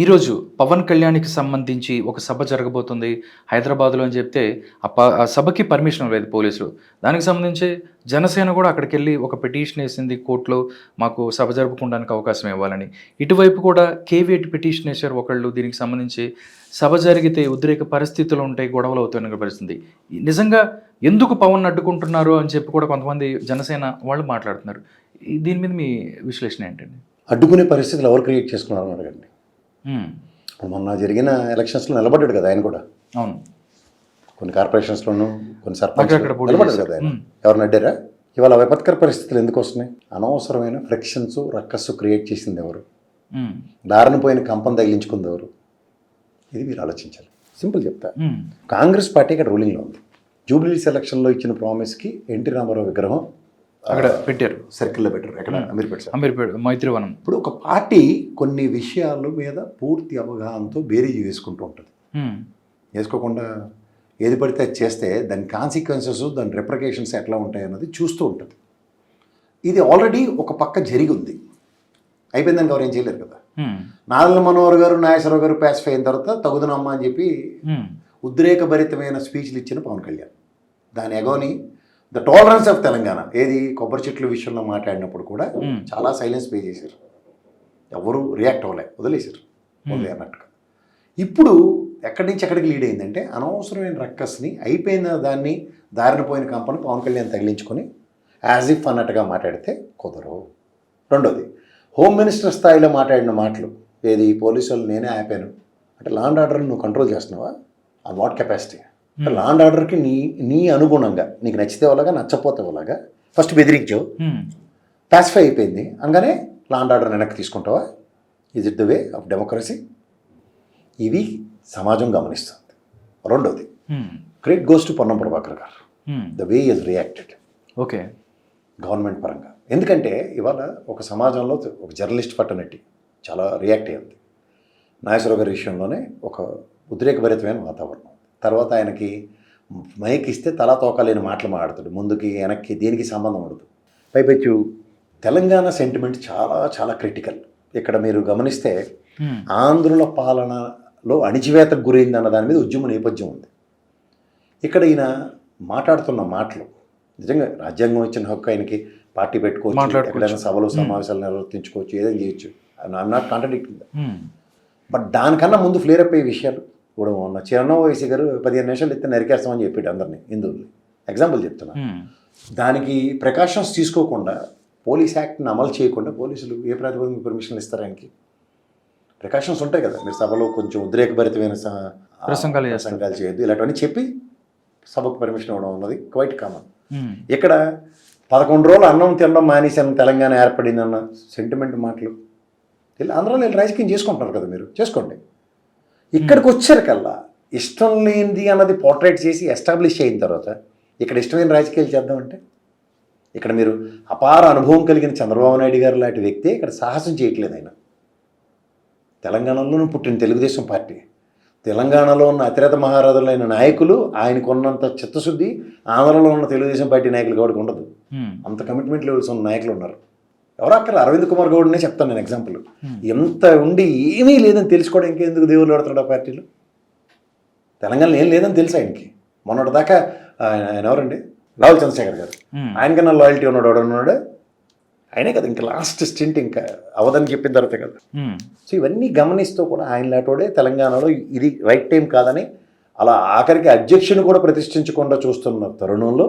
ఈరోజు పవన్ కళ్యాణ్‌కి సంబంధించి ఒక సభ జరగబోతుంది హైదరాబాద్‌లో అని చెప్తే, ఆ సభకి పర్మిషన్ లేదు పోలీసులు. దానికి సంబంధించి జనసేన కూడా అక్కడికెళ్ళి ఒక పిటిషన్ ఏసింది కోర్ట్‌లో మాకు సభ జరుపుకోవడానికి అవకాశం ఇవ్వాలని. ఇటువైపు కూడా కేవియట్ పిటిషన్ ఏసారు ఒకళ్ళు దీనికి సంబంధించి. సభ జరిగితే ఉద్రేక పరిస్థితులు ఉంటాయి, గొడవలు అవుతాయన్న పరిస్థితి. నిజంగా ఎందుకు పవన్‌ని అడ్డుకుంటున్నారు అని చెప్పి కూడా కొంతమంది జనసేన వాళ్ళు మాట్లాడుతున్నారు. దీని మీద మీ విశ్లేషణ ఏంటండి? అడ్డుకునే పరిస్థితులు ఎవరు క్రియేట్ చేసుకున్నారని అడగండి. హ్మ్. ఇప్పుడు మొన్న జరిగిన ఎలక్షన్స్లో నిలబడ్డాడు కదా ఆయన కూడా. అవును. కొన్ని కార్పొరేషన్స్లోనూ కొన్ని సర్పంచ్ అక్కడక్కడ పోటీ నిలబడ్డాడు చేశారు. కదా ఆయన. ఎవరిని అడ్డారా? ఇవాళ విపత్కర పరిస్థితులు ఎందుకు వస్తున్నాయి? అనవసరమైన ఫ్రిక్షన్స్ రక్కస్సు క్రియేట్ చేసింది ఎవరు? హ్మ్. దారిన పోయిన కంపం తగిలించుకుంది ఎవరు? ఇది మీరు ఆలోచించాలి. సింపుల్ చెప్తా. హ్మ్. కాంగ్రెస్ పార్టీ ఇక్కడ రూలింగ్లో ఉంది. జూబ్లీస్ ఎలక్షన్లో ఇచ్చిన ప్రామిస్కి ఎన్టీ రామారావు విగ్రహం అక్కడ పెట్టారు. సర్కిల్లో పెట్టారు. ఎక్కడ? అమీర్పేట సార్. అమీర్పేట మైత్రివనం. ఇప్పుడు ఒక పార్టీ కొన్ని విషయాల మీద పూర్తి అవగాహనతో బేరీజు వేసుకుంటూ ఉంటుంది. హ్మ్. వేసుకోకుండా ఏది పడితే అది చేస్తే దాని కాన్సిక్వెన్సెస్, దాని రిప్రకేషన్స్ ఎట్లా ఉంటాయి అన్నది చూస్తూ ఉంటుంది. ఇది ఆల్రెడీ ఒక పక్క జరిగి ఉంది, అయిపోయిందని ఎవరు ఏం చేయలేరు కదా. హ్మ్. నాదల మనోహర్ గారు, నాగేశ్వరరావు గారు పాసిఫై అయిన తర్వాత తగుదనమ్మా అని చెప్పి హ్మ్. ఉద్రేకభరితమైన స్పీచ్లు ఇచ్చిన పవన్ కళ్యాణ్. దాని ఎగోని ద టాలరెన్స్ ఆఫ్ తెలంగాణ ఏది కొబ్బరి చెట్ల విషయంలో మాట్లాడినప్పుడు కూడా చాలా సైలెన్స్ పే చేశారు. ఎవరు రియాక్ట్ అవ్వలే, వదిలేశారు వదిలే అన్నట్టుగా. ఇప్పుడు ఎక్కడి నుంచి ఎక్కడికి లీడ్ అయిందంటే అనవసరమైన రక్కస్ని, అయిపోయిన దాన్ని దారిన పోయిన కంపెనీ పవన్ కళ్యాణ్ తగిలించుకొని యాజ్ ఇఫ్ అన్నట్టుగా మాట్లాడితే కుదరవు. రెండోది, హోమ్ మినిస్టర్ స్థాయిలో మాట్లాడిన మాటలు ఏది పోలీసు వాళ్ళు నేనే ఆపాను అంటే లా అండ్ ఆర్డర్ని నువ్వు కంట్రోల్ చేస్తున్నావా? On what capacity? Law and ఆర్డర్కి నీ అనుగుణంగా నీకు నచ్చితే వాళ్ళగా నచ్చపోతే వాళ్ళగా ఫస్ట్ బెదిరించావు, పాసిఫై అయిపోయింది అనగానే లా అండ్ ఆర్డర్ వెనక్కి తీసుకుంటావా? Is it the way of democracy? ఇవి సమాజం గమనిస్తుంది. రెండోది, credit goes to Ponnam Prabhakar garu, the way is reacted. Okay. Government పరంగా ఎందుకంటే ఇవాళ ఒక సమాజంలో ఒక జర్నలిస్ట్ పట్టనట్టి చాలా రియాక్ట్ అయ్యింది. నాగేశ్వరరావు గారి విషయంలోనే ఒక ఉద్రేకభరితమైన వాతావరణం. తర్వాత ఆయనకి మైక్ ఇస్తే తలా తోకాలేని మాటలు మాట్లాడుతాడు, ముందుకి వెనక్కి దేనికి సంబంధం ఉండదు. పైపెచ్చు తెలంగాణ సెంటిమెంట్ చాలా చాలా క్రిటికల్. ఇక్కడ మీరు గమనిస్తే ఆంధ్రుల పాలనలో అణిచివేతకు గురైంది అన్న దాని మీద ఉద్యమ నేపథ్యం ఉంది. ఇక్కడ ఈయన మాట్లాడుతున్న మాటలు నిజంగా రాజ్యాంగం ఇచ్చిన హక్కు, ఆయనకి పార్టీ పెట్టుకోవచ్చు, ఎక్కడైనా సభలు సమావేశాలు నిర్వర్తించుకోవచ్చు, ఏదైనా చేయొచ్చు, ఐఎమ్ నాట్ కాంట్రడిక్టింగ్. బట్ దానికన్నా ముందు ఫ్లేరప్ అయ్యే విషయాలు ఇప్పుడు ఉన్న చిరణవయసి గారు 15 నిమిషాలు ఇస్తే నరికేస్తామని చెప్పాడు అందరినీ, హిందువుల్ని. ఎగ్జాంపుల్ చెప్తున్నా. దానికి ప్రికాషన్స్ తీసుకోకుండా, పోలీస్ యాక్ట్ని అమలు చేయకుండా పోలీసులు ఏ ప్రాతిపదికన పర్మిషన్లు ఇస్తారు? ఆయనకి ప్రికాషన్స్ ఉంటాయి కదా. మీరు సభలో కొంచెం ఉద్రేకభరితమైన ప్రసంగాలు చేయొద్దు ఇలాంటివన్నీ చెప్పి సభకు పర్మిషన్ ఇవ్వడం ఉన్నది క్వైట్ కామన్. ఇక్కడ 11 రోజులు అన్నం తినడం మానేసాను, తెలంగాణ ఏర్పడిందన్న సెంటిమెంట్ మాటలు ఆంధ్రాలో వీళ్ళు రాజకీయం చేసుకుంటున్నారు కదా, మీరు చేసుకోండి. ఇక్కడికి వచ్చారికల్లా ఇష్టం లేనిది అన్నది పోర్ట్రేట్ చేసి ఎస్టాబ్లిష్ అయిన తర్వాత ఇక్కడ ఇష్టమైన రాజకీయాలు చేద్దామంటే, ఇక్కడ మీరు అపార అనుభవం కలిగిన చంద్రబాబు నాయుడు గారు లాంటి వ్యక్తే ఇక్కడ సాహసం చేయట్లేదు. ఆయన తెలంగాణలోనూ పుట్టిన తెలుగుదేశం పార్టీ, తెలంగాణలో ఉన్న అతిరథ మహారాజులైన నాయకులు ఆయనకు ఉన్నంత చిత్తశుద్ధి ఆంధ్రలో ఉన్న తెలుగుదేశం పార్టీ నాయకులు గౌడికి ఉండదు. అంత కమిట్మెంట్ లెవెల్స్ ఉన్న నాయకులు ఉన్నారు. ఎవరో అక్కడ అరవింద్ కుమార్ గౌడ్నే చెప్తాను నేను ఎగ్జాంపుల్. ఎంత ఉండి ఏమీ లేదని తెలుసుకోవడం ఇంకెందుకు దేవుళ్ళు పడుతున్నాడు ఆ పార్టీలో? తెలంగాణలో ఏం లేదని తెలుసు ఆయనకి. మొన్నటి దాకా ఆయన ఎవరండి, రాహుల్ చంద్రశేఖర్ గారు, ఆయనకన్నా లాయల్టీ ఉన్నాడు ఎవడన్నాడు? ఆయనే కదా. ఇంకా లాస్ట్ స్టింట్ ఇంకా అవదని చెప్పిన తర్వాత కదా. సో ఇవన్నీ గమనిస్తూ కూడా ఆయన లాంటోడే తెలంగాణలో ఇది రైట్ టైం కాదని అలా ఆఖరికి అధ్యక్షుని కూడా ప్రతిష్ఠించకుండా చూస్తున్న తరుణంలో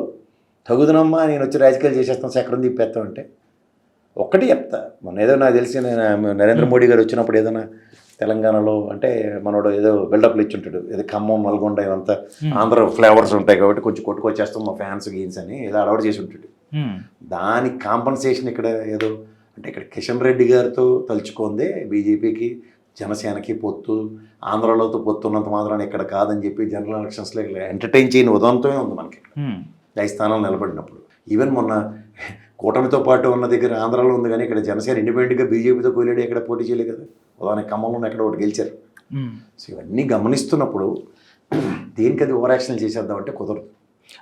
తగుదనమ్మా నేను వచ్చి రాజకీయాలు చేసేస్తాను, చక్రం తిప్పేస్తాం అంటే ఒక్కటి చెప్తా. మొన్న ఏదో నాకు తెలిసి నరేంద్ర మోడీ గారు వచ్చినప్పుడు ఏదైనా తెలంగాణలో అంటే మనోడు ఏదో బిల్డప్లు ఇచ్చి ఉంటాడు, ఏదో ఖమ్మం నల్గొండ ఇవంతా ఆంధ్ర ఫ్లేవర్స్ ఉంటాయి కాబట్టి కొంచెం కొట్టుకొచ్చేస్తాం మా ఫ్యాన్స్ గీన్స్ అని ఏదో అలవాటు చేసి ఉంటాడు. దానికి కాంపన్సేషన్ ఇక్కడ ఏదో అంటే ఇక్కడ కిషన్ రెడ్డి గారితో తలుచుకుందే బీజేపీకి జనసేనకి పొత్తు, ఆంధ్రలోతో పొత్తు ఉన్నంత మాత్రాన్ని ఇక్కడ కాదని చెప్పి జనరల్ ఎలక్షన్స్లో ఎంటర్టైన్ చేయని ఉదంతమే ఉంది మనకి 5 స్థానాలు నిలబడినప్పుడు. ఈవెన్ మొన్న కూటమితో పాటు ఉన్న దగ్గర ఆంధ్రాలో ఉంది, కానీ ఇక్కడ జనసేన ఇండిపెండెంట్గా బీజేపీతో కోలేడు, ఎక్కడ పోటీ చేయలేదు కదా. ఉదాహరణకి ఖమ్మంలో ఎక్కడ ఒకటి గెలిచారు. సో ఇవన్నీ గమనిస్తున్నప్పుడు దేనికి అది ఓవర్ యాక్షన్ చేసేద్దామంటే కుదరదు.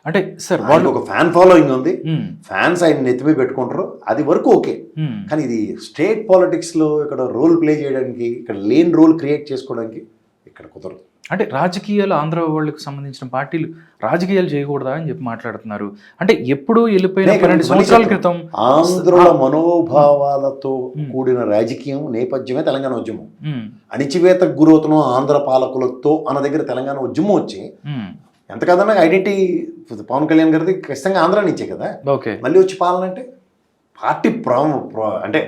అంటే సార్ వాళ్ళకి ఒక ఫ్యాన్ ఫాలోయింగ్ ఉంది, మ్మ్. ఫ్యాన్స్ ఆయన నెత్తిమీ పెట్టుకుంటారు, అది వరకు ఓకే. మ్మ్. కానీ ఇది స్టేట్ పాలిటిక్స్లో ఇక్కడ రోల్ ప్లే చేయడానికి, ఇక్కడ లేని రోల్ క్రియేట్ చేసుకోవడానికి ఇక్కడ కుదరదు. అంటే రాజకీయాలు ఆంధ్ర వాళ్ళకి సంబంధించిన పార్టీలు రాజకీయాలు చేయకూడదా అని చెప్పి మాట్లాడుతున్నారు. అంటే ఎప్పుడూ వెళ్ళిపోయిన 12 సంవత్సరాల క్రితం ఆంధ్రుల మనోభావాలతో కూడిన రాజకీయం నేపథ్యమే తెలంగాణ ఉద్యమం. మ్మ్. అణిచివేతకు గురవుతున్న ఆంధ్ర పాలకులతో అన్న దగ్గర తెలంగాణ ఉద్యమం వచ్చి మ్మ్. ఎంత కదన్నా ఐడెంటిటీ పవన్ కళ్యాణ్ గారిది ఖచ్చితంగా ఆంధ్ర నుంచే కదా. ఓకే. మళ్ళీ వచ్చి పాలన అంటే పార్టీ అంటే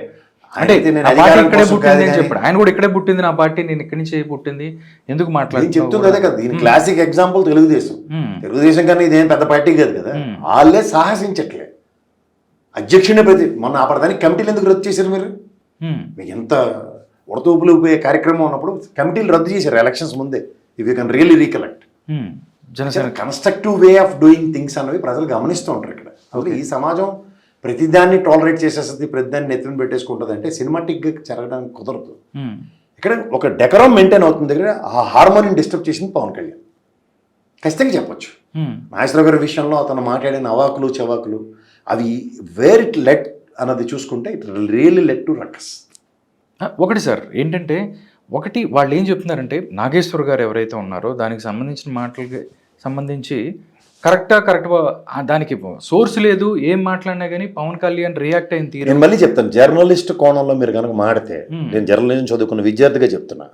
అంటే నేను ఆ పార్టీ అధికారం ఇక్కడే కోసం పుట్టింది కాదు అని కానీ చెప్పాడు. ఆయన కూడా ఇక్కడే పుట్టింది నా పార్టీ, నేను ఇక్కడి నుంచే పుట్టింది, ఎందుకు నేను మాట్లాడుతున్నా చెప్తుంది అదే కదా. దీని క్లాసిక్ ఎగ్జాంపుల్ తెలుగుదేశం. తెలుగుదేశం కానీ ఇదేం పెద్ద పార్టీ కాదు కదా. వాళ్ళే సాహసించట్లే. అధ్యక్షుడిని మొన్న అప్పటిదానికి కమిటీలు ఎందుకు రద్దు చేశారు మీరు? మీకు ఎంత ఉడతూపులు పోయే కార్యక్రమం ఉన్నప్పుడు కమిటీలు రద్దు చేశారు ఎలక్షన్స్ ముందే. If you can really recollect. Janasena constructive way of doing things అన్నవి ప్రజలు గమనిస్తూ ఉంటారు ఇక్కడ. అసలు ఈ సమాజం ప్రతిదాన్ని టాలరేట్ చేసేస్తుంది, ప్రతిదాన్ని నెత్తిన పెట్టేసుకుంటుంది అంటే సినిమాటిక్గా జరగడానికి కుదరదు. ఇక్కడ ఒక డెకరం మెయింటైన్ అవుతుంది దగ్గర ఆ హార్మోనిని డిస్టర్బ్ చేసింది పవన్ కళ్యాణ్. ఖచ్చితంగా చెప్పొచ్చు. నాగేశ్వరరావు గారి విషయంలో అతను మాట్లాడిన అవాకులు చవాకులు అవి వేర్ ఇట్ లెట్ అన్నది చూసుకుంటే it really led to ruckus. ఒకటి సార్ ఏంటంటే, ఒకటి వాళ్ళు ఏం చెప్తున్నారంటే నాగేశ్వర్ గారు ఎవరైతే ఉన్నారో దానికి సంబంధించిన మాటలకి సంబంధించి కరెక్ట్ దానికి సోర్స్ లేదు, ఏం మాట్లాడినా కానీ పవన్ కళ్యాణ్ రియాక్ట్ అయిన తీరు. నేను మళ్ళీ చెప్తాను, జర్నలిస్ట్ కోణంలో మీరు కనుక మాడితే, నేను జర్నలిజం చదువుకున్న విద్యార్థిగా చెప్తున్నా,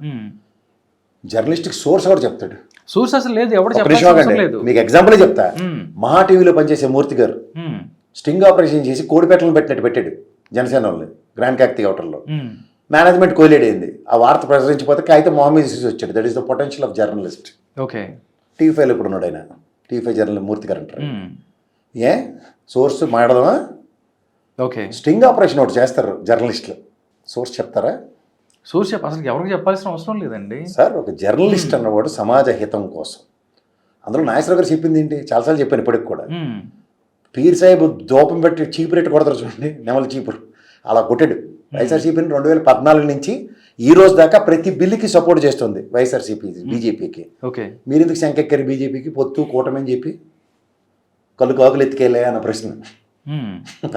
జర్నలిస్ట్కి సోర్స్ కూడా చెప్తాడు. సోర్స్ అసలు లేదు, ఎవరు చెప్పాల్సిన లేదు. మీకు ఎగ్జాంపుల్ చెప్తా. మహా టీవీలో పనిచేసే మూర్తి గారు స్టింగ్ ఆపరేషన్ చేసి కోడిపెట్టలను పెట్టాడు జనసేన వాళ్ళు గ్రాండ్ కాక్తి హోటల్లో. మేనేజ్మెంట్ కోలేడ్ అయింది. ఆ వార్త ప్రసరించిపోతే కాగితం మొహమ్మద్ ఇసి వచ్చాడు. That is the potential of journalist. Okay. TV5 ఇప్పుడు ఉన్నాడు ఆయన. టీవీ5 జర్నలిస్ట్ మూర్తి గారు అంటారు. ఏ సోర్స్ మాడదామా? ఓకే. స్టింగ్ ఆపరేషన్ ఒకటి చేస్తారు జర్నలిస్టులు, సోర్స్ చెప్తారా? సోర్స్ అసలు ఎవరికి చెప్పాల్సిన అవసరం లేదండి సార్. ఒక జర్నలిస్ట్ అన్నవాడు సమాజ హితం కోసం. అందులో నాగేశ్వరరావు గారు చెప్పింది ఏంటి, చాలాసార్లు చెప్పాను ఇప్పటికి కూడా. పీర్ సాహిబ్ దూపం పెట్టి చీపు రేటు కొడతారు చూడండి, నెమలి చీపురు అలా కొట్టాడు. వైఎస్ఆర్సీపీని 2014 నుంచి ఈ రోజు దాకా ప్రతి బిల్లుకి సపోర్ట్ చేస్తుంది వైఎస్ఆర్సీపీ బీజేపీకి. ఓకే. మీరు ఎందుకు శంకెక్కారు బీజేపీకి? పొత్తు కూటమి అని చెప్పి కళ్ళు కాకులు ఎత్తుకెళ్ళా అన్న ప్రశ్న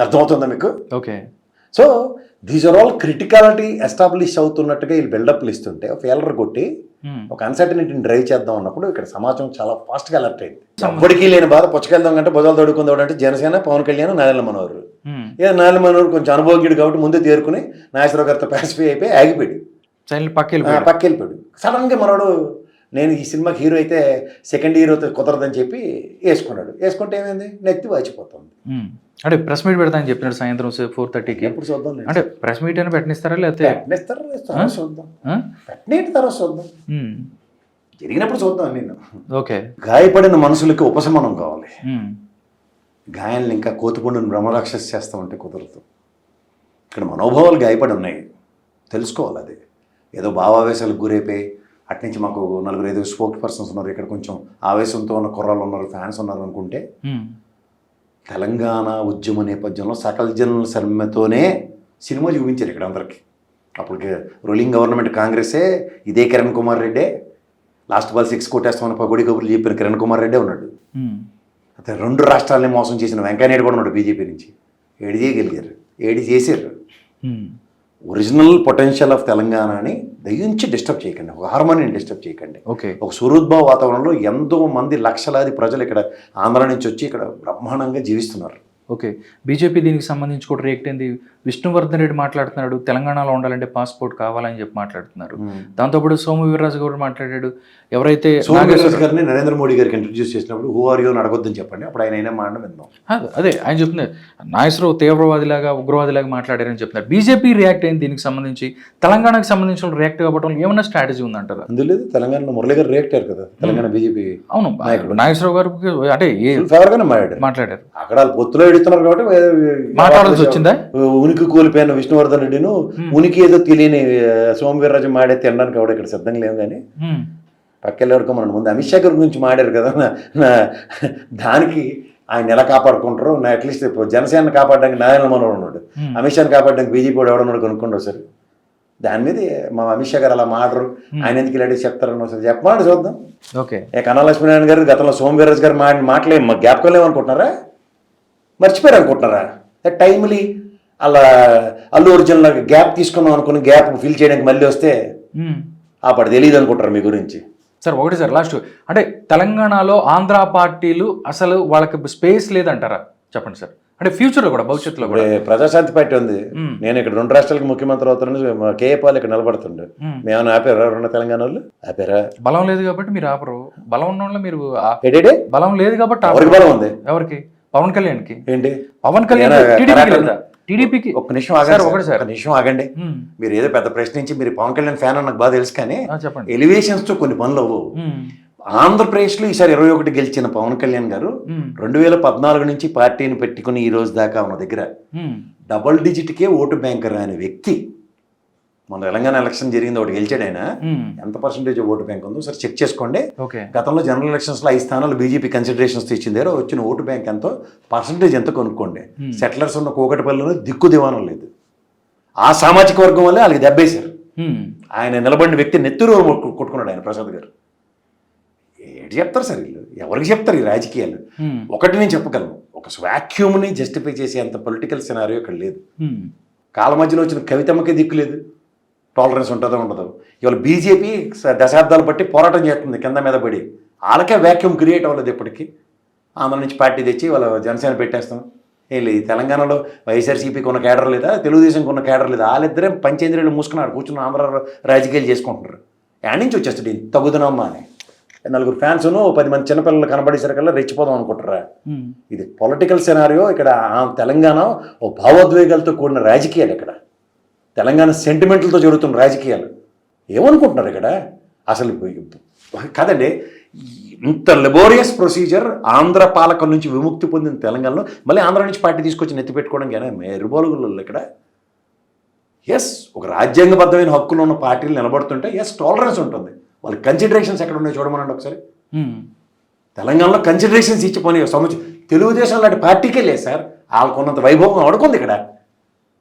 అర్థమవుతుందా మీకు? Okay. So these are all criticality establish అవుతున్నట్టుగా వీళ్ళు బిల్డప్లు ఇస్తుంటే ఫెయిలర్ కొట్టి ఒక అన్సర్టనిటీని డ్రైవ్ చేద్దాం అన్నప్పుడు ఇక్కడ సమాజం చాలా ఫాస్ట్గా అలర్ట్ అయింది. ఎప్పటికీ లేని బాధ పుచ్చకెళ్దాం కంటే భుజాలు తొడుకుందాం అంటే జనసేన, పవన్ కళ్యాణ్, నారాయణ మనోహర్. ఏదో నారాయణ మనోహర్ కొంచెం అనుభవజ్ఞుడు కాబట్టి ముందే తేరుకుని నాగేశ్వరరావు గారితో పాసిఫై అయిపోయి ఆగిపోయాడు, పక్కెళ్ళిపోయాడు. సడన్గా మనోడు నేను ఈ సినిమాకి హీరో అయితే సెకండ్ హీరోతో కుదరదని చెప్పి వేసుకున్నాడు. వేసుకుంటే ఏమైంది, నెత్తి వాచిపోతుంది. అంటే ప్రెస్ మీట్ పెడతా అని చెప్పినాడు సాయంత్రం 4:30కి. ఎప్పుడు చూద్దాం అంటే ప్రెస్ మీట్ అయినా పెట్టనిస్తారా లేకపోతే చూద్దాం, పెట్టిన తర్వాత చూద్దాం, జరిగినప్పుడు చూద్దాం. నేను ఓకే. గాయపడిన మనుషులకి ఉపశమనం కావాలి. గాయాలను ఇంకా కోతిపుండుని బ్రహ్మరాక్షస్ చేస్తామంటే కుదరదు. ఇక్కడ మనోభావాలు గాయపడి ఉన్నాయి, తెలుసుకోవాలి. అది ఏదో భావావేశాలకు గురైపోయి అట్నుంచి మాకు 4-5 స్పోక్స్ పర్సన్స్ ఉన్నారు, ఇక్కడ కొంచెం ఆవేశంతో ఉన్న కుర్రాళ్ళు ఉన్నారు, ఫ్యాన్స్ ఉన్నారు అనుకుంటే, తెలంగాణ ఉద్యమ నేపథ్యంలో సకల జనుల సమ్మెతోనే సినిమా చూపించారు ఇక్కడ అందరికీ. అప్పటికి రూలింగ్ గవర్నమెంట్ కాంగ్రెసే, ఇదే కిరణ్ కుమార్ రెడ్డే, లాస్ట్ బాల్ 6 కొట్టేస్తామని పగొడి కబుర్లు చెప్పిన కిరణ్ కుమార్ రెడ్డే ఉన్నాడు. అయితే 2 రాష్ట్రాలని మోసం చేసిన వెంకయ్యనాయుడు కూడా ఉన్నాడు బీజేపీ నుంచి. ఏడి చేయగలిగారు, ఏడి చేశారు. ఒరిజినల్ పొటెన్షియల్ ఆఫ్ తెలంగాణని దయించి డిస్టర్బ్ చేయకండి, ఒక హార్మోనిని డిస్టర్బ్ చేయకండి. ఓకే. ఒక సుహృద్భావ వాతావరణంలో ఎంతో మంది లక్షలాది ప్రజలు ఇక్కడ ఆంధ్ర నుంచి వచ్చి ఇక్కడ బ్రహ్మాండంగా జీవిస్తున్నారు. ఓకే. బీజేపీ దీనికి సంబంధించి కూడా రియాక్ట్ అయింది. విష్ణువర్ధన్ రెడ్డి మాట్లాడుతున్నాడు, తెలంగాణలో ఉండాలంటే పాస్పోర్ట్ కావాలని చెప్పి మాట్లాడుతున్నారు. దాంతోపాటు సోము వీర్రాజు గౌడ్ మాట్లాడాడు. ఎవరైతే గారిని నరేంద్ర మోడీ గారికి ఇంట్రడ్యూస్ చేసినప్పుడు హూ ఆర్ యూ అని అడగొద్దని చెప్పండి, అప్పుడు ఆయన అయినా మాట విందాం. అదే ఆయన చెప్తున్నారు, నాగేశ్వరరావు తీవ్రవాదిలాగా ఉగ్రవాదిలాగా మాట్లాడారని చెప్తున్నారు. బీజేపీ రియాక్ట్ అయింది దీనికి సంబంధించి. తెలంగాణకు సంబంధించిన రియాక్ట్ కావడం ఏమన్నా స్ట్రాటజీ ఉందంటారు? అందులేదు, తెలంగాణలో మురళి గారు రియాక్ట్ అయ్యారు కదా తెలంగాణ బీజేపీ. అవును, నాగేశ్వరరావు గారికి అంటే ఫేవర్గానే మాట్లాడారు. అక్కడ పొత్తులో ఎడుతున్నారు కాబట్టి మాట్లాడాల్సి వచ్చిందా? ఉనికి కోల్పోయిన విష్ణువర్ధన్ రెడ్డిను ఉనికి ఏదో తెలియని సోము వీర్రాజు మాడే తినడానికి కూడా ఇక్కడ సిద్ధంగా లేవు. కానీ పక్కెళ్ళవరకు మనం ముందు అమిత్ షా గారి గురించి మాడారు కదా, దానికి ఆయన ఎలా కాపాడుకుంటారో అట్లీస్ట్ జనసేన కాపాడడానికి నారాయణ మనోహర్ ఉన్నాడు, అమిత్ షాని కాపాడడానికి బీజేపీ వాడు ఎవడన్నాడు కనుక్కోండి సార్. దాని మీద మా అమిత్ షా గారు అలా మాడరు, ఆయన ఎందుకు ఇలాంటి చెప్తారని ఒకసారి చెప్పమండి చూద్దాం. ఓకే. కన్నా లక్ష్మీనారాయణ గారు గతంలో సోమవీర్రాజు గారు మాటలే మా జ్ఞాపకం లేవనుకుంటున్నారా, మర్చిపోయారు అనుకుంటున్నారా? టైమ్లీ అలా అల్లు ఒరిజినల్ గ్యాప్ తీసుకున్నాం అనుకుని గ్యాప్ ఫిల్ చేయడానికి మళ్ళీ వస్తే అప్పుడు తెలియదు అనుకుంటారు మీ గురించి. సార్ ఒకటి సార్ లాస్ట్, అంటే తెలంగాణలో ఆంధ్ర పార్టీలు అసలు వాళ్ళకి స్పేస్ లేదంటారా? చెప్పండి సార్. అంటే ఫ్యూచర్లో కూడా, భవిష్యత్తులో కూడా. ప్రజాశాంతి పార్టీ ఉంది, నేను ఇక్కడ 2 రాష్ట్రాలకు ముఖ్యమంత్రి అవుతాను, కేఏ పాల్ ఇక్కడ నిలబడుతుండే, మేమన్నా ఆపారా? 2 తెలంగాణ వాళ్ళు ఆపారా? బలం లేదు కాబట్టి మీరు ఆపరు, బలం ఉన్న వాళ్ళు మీరు ఏంటి బలం లేదు కాబట్టి ఎవరికి బలం ఉంది? ఎవరికి? పవన్ కళ్యాణ్కి. ఏంటి పవన్ కళ్యాణ్ టీడీపీకి. ఒక నిమిషం ఆగండి, ఒక నిమిషం ఆగండి. మీరు ఏదో పెద్ద ప్రశ్నించి మీరు పవన్ కళ్యాణ్ ఫ్యాన్ అని నాకు బాగా తెలుసు, కానీ చెప్పండి. ఎలివేషన్స్ తో కొన్ని పనులు అవ్వు. ఆంధ్రప్రదేశ్లో ఈసారి 21 గెలిచిన పవన్ కళ్యాణ్ గారు 2014 నుంచి పార్టీని పెట్టుకుని ఈ రోజు దాకా ఉన్న దగ్గర డబుల్ డిజిట్కే ఓటు బ్యాంకర్ అనే వ్యక్తి, మన తెలంగాణ ఎలక్షన్ జరిగింది, ఒకటి గెలిచాడు ఆయన, ఎంత పర్సెంటేజ్ ఓటు బ్యాంక్ ఉందో సరే చెక్ చేసుకోండి. గతంలో జనరల్ ఎలక్షన్స్ లో 5 స్థానాలు బీజేపీ కన్సిడరేషన్స్ ఇచ్చింది, వచ్చిన ఓటు బ్యాంక్ ఎంతో, పర్సెంటేజ్ ఎంత కొనుక్కోండి. సెటిలర్స్ ఉన్న కూకటిపల్లిలో దిక్కు దివానం లేదు, ఆ సామాజిక వర్గం వల్లే వాళ్ళకి దెబ్బేశారు. ఆయన నిలబడిన వ్యక్తి నెత్తురు కొట్టుకున్నాడు ఆయన, ప్రసాద్ గారు. ఏంటి చెప్తారు సార్ వీళ్ళు, ఎవరికి చెప్తారు ఈ రాజకీయాలు? ఒకటి నేను చెప్పగలను, ఒక వాక్యూమ్ని జస్టిఫై చేసే అంత పొలిటికల్ సినారియో ఇక్కడ లేదు. కాల మధ్యలో వచ్చిన కవితమ్మకే దిక్కు లేదు, టాలరెన్స్ ఉంటుందో ఉండదు. ఇవాళ బీజేపీ దశాబ్దాలు బట్టి పోరాటం చేస్తుంది కింద మీద పడి, వాళ్ళకే వ్యాక్యూమ్ క్రియేట్ అవ్వలేదు ఇప్పటికీ. ఆంధ్ర నుంచి పార్టీ తెచ్చి వాళ్ళ జనసేన పెట్టేస్తాం. ఏం లేదు, తెలంగాణలో వైఎస్ఆర్సీపీకి ఉన్న కేడర్ లేదా, తెలుగుదేశంకి ఉన్న కేడర్ లేదా, వాళ్ళిద్దరే పంచేంద్రియాలు మూసుకున్నారు, కూర్చుని ఆంధ్ర రాజకీయాలు చేసుకుంటున్నారు. యాడ్ నుంచి వచ్చేస్తుంది తగుదనమ్మా అని 4 ఫ్యాన్స్ను 10 మంది చిన్నపిల్లలు కనబడేసరికల్లా రెచ్చిపోదాం అనుకుంటారా? ఇది పొలిటికల్ సినారియో. ఇక్కడ తెలంగాణ ఓ భావోద్వేగాలతో కూడిన రాజకీయాలు, ఇక్కడ తెలంగాణ సెంటిమెంట్లతో జరుగుతున్న రాజకీయాలు. ఏమనుకుంటున్నారు ఇక్కడ అసలు? కాదండి, ఇంత లెబోరియస్ ప్రొసీజర్ ఆంధ్ర పాలకుల నుంచి విముక్తి పొందిన తెలంగాణలో మళ్ళీ ఆంధ్ర నుంచి పార్టీ తీసుకొచ్చి నెత్తి పెట్టుకోవడం కానీ మెరుబోలుగులు ఇక్కడ. ఎస్, ఒక రాజ్యాంగబద్ధమైన హక్కులు ఉన్న పార్టీలు నిలబడుతుంటే ఎస్ టాలరెన్స్ ఉంటుంది. వాళ్ళకి కన్సిడరేషన్స్ ఎక్కడ ఉన్నాయో చూడమనండి ఒకసారి. తెలంగాణలో కన్సిడరేషన్స్ ఇచ్చి పోనీ తెలుగుదేశం లాంటి పార్టీకే లేదు సార్, వాళ్ళకున్నంత వైభవం అడుకుంది ఇక్కడ.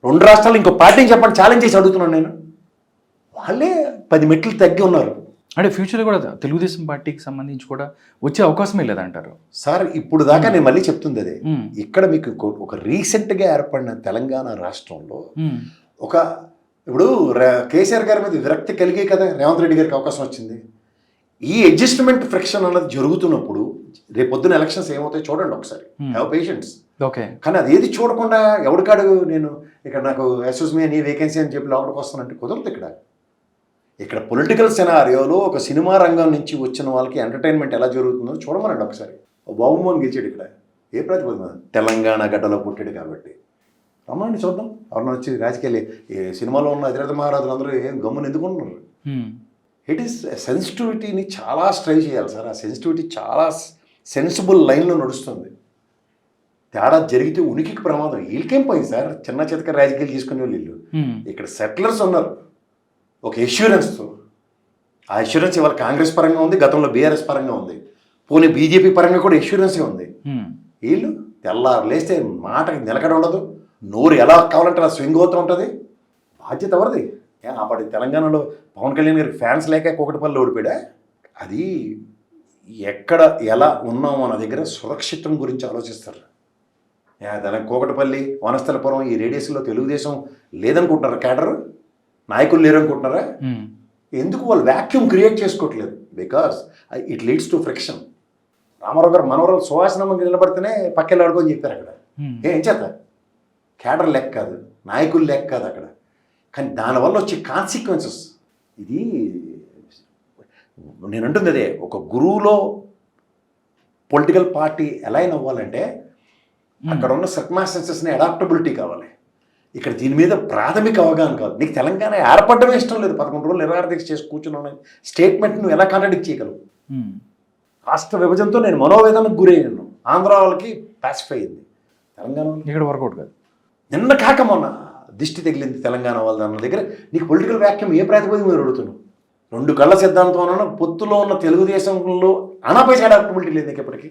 2 రాష్ట్రాలు ఇంకో పార్టీని చెప్పండి, ఛాలెంజ్ చేసి అడుగుతున్నాను నేను. వాళ్ళే 10 మెట్లు తగ్గి ఉన్నారు. అంటే ఫ్యూచర్లో కూడా తెలుగుదేశం పార్టీకి సంబంధించి కూడా వచ్చే అవకాశమే లేదంటారు సార్? ఇప్పుడు దాకా నేను మళ్ళీ చెప్తుంది అదే. ఇక్కడ మీకు ఒక రీసెంట్గా ఏర్పడిన తెలంగాణ రాష్ట్రంలో ఇప్పుడు కేసీఆర్ గారి మీద విరక్తి కలిగే కదా రేవంత్ రెడ్డి గారికి అవకాశం వచ్చింది. ఈ అడ్జస్ట్మెంట్ ఫ్రిక్షన్ అన్నది జరుగుతున్నప్పుడు రేపు పొద్దున ఎలక్షన్స్ ఏమవుతాయో చూడండి ఒకసారి, హ్యావ్ పేషెన్స్. ఓకే. కానీ అది ఏది చూడకుండా ఎవరికాడు నేను ఇక్కడ నాకు ఎస్ఎస్ మీ నీ వేకెన్సీ అని చెప్పి లోపలికి వస్తానంటే కుదరదు. ఇక్కడ పొలిటికల్ సినారియోలో ఒక సినిమా రంగం నుంచి వచ్చిన వాళ్ళకి ఎంటర్టైన్మెంట్ ఎలా జరుగుతుందో చూడమనండి ఒకసారి. బాబుమోహన్ గెలిచాడు ఇక్కడ, ఏ ప్రతిపద తెలంగాణ గడ్డలో పుట్టాడు కాబట్టి. రమ్మండి చూద్దాం, ఎవరన్నా వచ్చి రాజకీయాలు ఈ సినిమాలో ఉన్న అధిరథ మహారాజులు అందరూ ఏం గమ్మున ఎందుకుంటున్నారు? ఇట్ ఈస్ సెన్సిటివిటీని చాలా స్ట్రైవ్ చేయాలి సార్. ఆ సెన్సిటివిటీ చాలా సెన్సిబుల్ లైన్లో నడుస్తుంది. తేడా జరిగితే ఉనికికి ప్రమాదం. వీళ్ళకేం పోయింది సార్, చిన్న చితక రాజకీయాలు తీసుకునే వాళ్ళు వీళ్ళు. ఇక్కడ సెటిలర్స్ ఉన్నారు ఒక ఎష్యూరెన్స్తో. ఆ ఎష్యూరెన్స్ ఇవాళ కాంగ్రెస్ పరంగా ఉంది, గతంలో బీఆర్ఎస్ పరంగా ఉంది, పోనీ బీజేపీ పరంగా కూడా ఎష్యూరెన్సే ఉంది. వీళ్ళు తెల్లారు లేస్తే మాటకి నిలకడ ఉండదు, నోరు ఎలా కావాలంటే అలా స్వింగ్ అవుతూ ఉంటుంది. బాధ్యత ఎవరిది? అప్పటి తెలంగాణలో పవన్ కళ్యాణ్ గారికి ఫ్యాన్స్ లేక కూకటిపల్లి ఓడిపోయా. అది ఎక్కడ ఎలా ఉన్నామో అన్న దగ్గర సురక్షితం గురించి ఆలోచిస్తారు. కూకటిపల్లి, వనస్థలపురం ఈ రేడియస్లో తెలుగుదేశం లేదనుకుంటున్నారా? కేడర్ నాయకులు లేరనుకుంటున్నారా? ఎందుకు వాళ్ళు వ్యాక్యూమ్ క్రియేట్ చేసుకోవట్లేదు? Because it leads to friction. Ramarao garu మనవరాలు సువాసనమ్మకి నిలబడితేనే పక్కెళ్ళి ఆడుకొని చెప్పారు అక్కడ. ఏం చేత కేడర్ లెక్క కాదు, నాయకులు లెక్క కాదు అక్కడ. కానీ దానివల్ల వచ్చే కాన్సిక్వెన్సెస్, ఇది నేను అంటుంది అదే. ఒక గురువులో పొలిటికల్ పార్టీ ఎలా అయినా అవ్వాలంటే అక్కడ ఉన్న సర్కమ్స్టాన్సెస్ని అడాప్టబిలిటీ కావాలి. ఇక్కడ దీని మీద ప్రాథమిక అవగాహన కాదు. నీకు తెలంగాణ ఏర్పడమే ఇష్టం లేదు, 11 రోజులు నిరాహార చేసి కూర్చున్నాను స్టేట్మెంట్ నువ్వు ఎలా కాంట్రాడిక్ట్ చేయగలవు? రాష్ట్ర విభజనతో నేను మనోవేదనకు గురయ్యాను. ఆంధ్ర వాళ్ళకి పాసిఫై అయింది, తెలంగాణ ఇక్కడ వర్కౌట్ కాదు. నిన్న కాక మొన్న దిష్టి తగిలింది తెలంగాణ వాళ్ళ దాని దగ్గర. నీకు పొలిటికల్ వ్యాక్యూమ్ ఏ ప్రాతిపదిక మీరు అడుగుతున్నావు? 2 కళ్ళ సిద్ధాంతం పొత్తులో ఉన్న తెలుగుదేశంలో అనాపైస అడాప్టబిలిటీ లేదు నీకు ఎప్పటికీ.